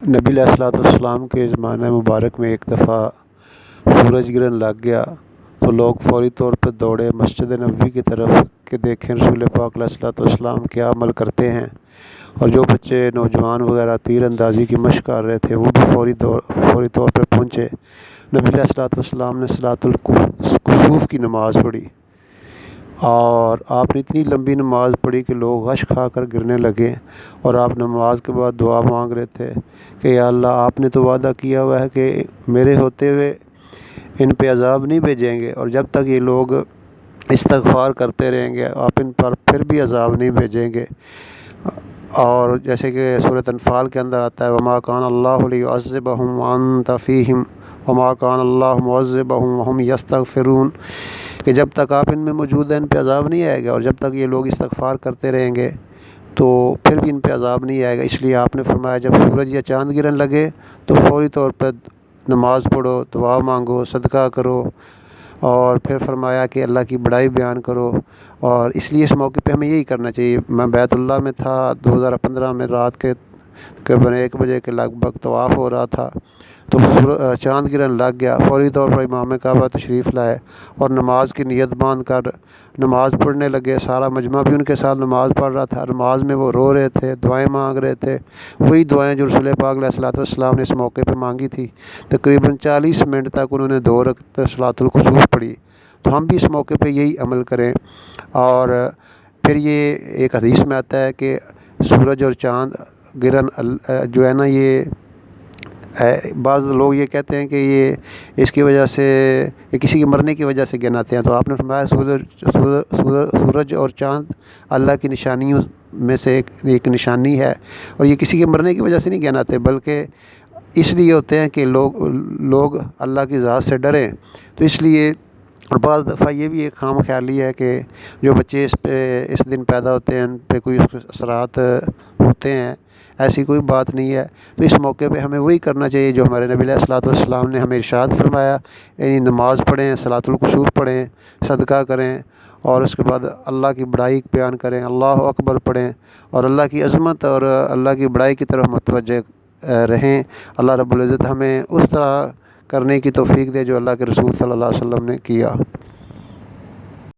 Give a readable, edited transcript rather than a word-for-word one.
نبی علیہ الصلوۃ والسلام کے زمانہ مبارک میں ایک دفعہ سورج گرہن لگ گیا تو لوگ فوری طور پر دوڑے مسجد نبوی کی طرف کہ دیکھیں رسول پاک علیہ الصلوۃ والسلام کیا عمل کرتے ہیں، اور جو بچے نوجوان وغیرہ تیر اندازی کی مشق کر رہے تھے وہ بھی فوری طور پر پہنچے۔ نبی علیہ الصلوۃ والسلام نے صلاۃ الکسوف کی نماز پڑھی، اور آپ نے اتنی لمبی نماز پڑھی کہ لوگ غش کھا کر گرنے لگے، اور آپ نماز کے بعد دعا مانگ رہے تھے کہ یا اللہ، آپ نے تو وعدہ کیا ہوا ہے کہ میرے ہوتے ہوئے ان پہ عذاب نہیں بھیجیں گے، اور جب تک یہ لوگ استغفار کرتے رہیں گے آپ ان پر پھر بھی عذاب نہیں بھیجیں گے۔ اور جیسے کہ سورۃ انفال کے اندر آتا ہے وما کان اللہ لیعذبہم وانت فیہم وما کان اللہ معذبہم وہم یستغفرون، کہ جب تک آپ ان میں موجود ہیں ان پہ عذاب نہیں آئے گا، اور جب تک یہ لوگ استغفار کرتے رہیں گے تو پھر بھی ان پہ عذاب نہیں آئے گا۔ اس لیے آپ نے فرمایا جب سورج یا چاند گرہن لگے تو فوری طور پر نماز پڑھو، دعا مانگو، صدقہ کرو، اور پھر فرمایا کہ اللہ کی بڑائی بیان کرو۔ اور اس لیے اس موقع پہ ہمیں یہی کرنا چاہیے۔ میں بیت اللہ میں تھا 2015 میں، رات کے تقریباً 1 بجے کے لگ بھگ طواف ہو رہا تھا تو چاند گرہن لگ گیا۔ فوری طور پر امام کعبہ تشریف لائے اور نماز کی نیت باندھ کر نماز پڑھنے لگے۔ سارا مجمع بھی ان کے ساتھ نماز پڑھ رہا تھا۔ نماز میں وہ رو رہے تھے، دعائیں مانگ رہے تھے، وہی دعائیں جو رسول پاک علیہ الصلوۃ والسلام نے اس موقع پہ مانگی تھی۔ تقریباً 40 منٹ تک انہوں نے 2 رکعت صلاۃ الکسوف پڑھی۔ تو ہم بھی اس موقع پہ یہی عمل کریں۔ اور پھر یہ ایک حدیث میں آتا ہے کہ سورج اور چاند گرہن جو ہے نا، یہ بعض لوگ یہ کہتے ہیں کہ یہ اس کی وجہ سے یہ کسی کے مرنے کی وجہ سے گناتے ہیں، تو آپ نے فرمایا سورج اور چاند اللہ کی نشانیوں میں سے ایک نشانی ہے، اور یہ کسی کے مرنے کی وجہ سے نہیں گناتے، بلکہ اس لیے ہوتے ہیں کہ لوگ اللہ کی ذات سے ڈریں۔ تو اس لیے، اور بعض دفعہ یہ بھی ایک خام خیالی ہے کہ جو بچے اس دن پیدا ہوتے ہیں ان پہ کوئی اثرات ہوتے ہیں، ایسی کوئی بات نہیں ہے۔ تو اس موقع پہ ہمیں وہی کرنا چاہیے جو ہمارے نبی علیہ الصلوۃ والسلام نے ہمیں ارشاد فرمایا، یعنی نماز پڑھیں، صلاۃ الکسوف پڑھیں، صدقہ کریں، اور اس کے بعد اللہ کی بڑائی بیان کریں، اللہ اکبر پڑھیں، اور اللہ کی عظمت اور اللہ کی بڑائی کی طرف متوجہ رہیں۔ اللہ رب العزت ہمیں اس طرح کرنے کی توفیق دے جو اللہ کے رسول صلی اللہ علیہ وسلم نے کیا۔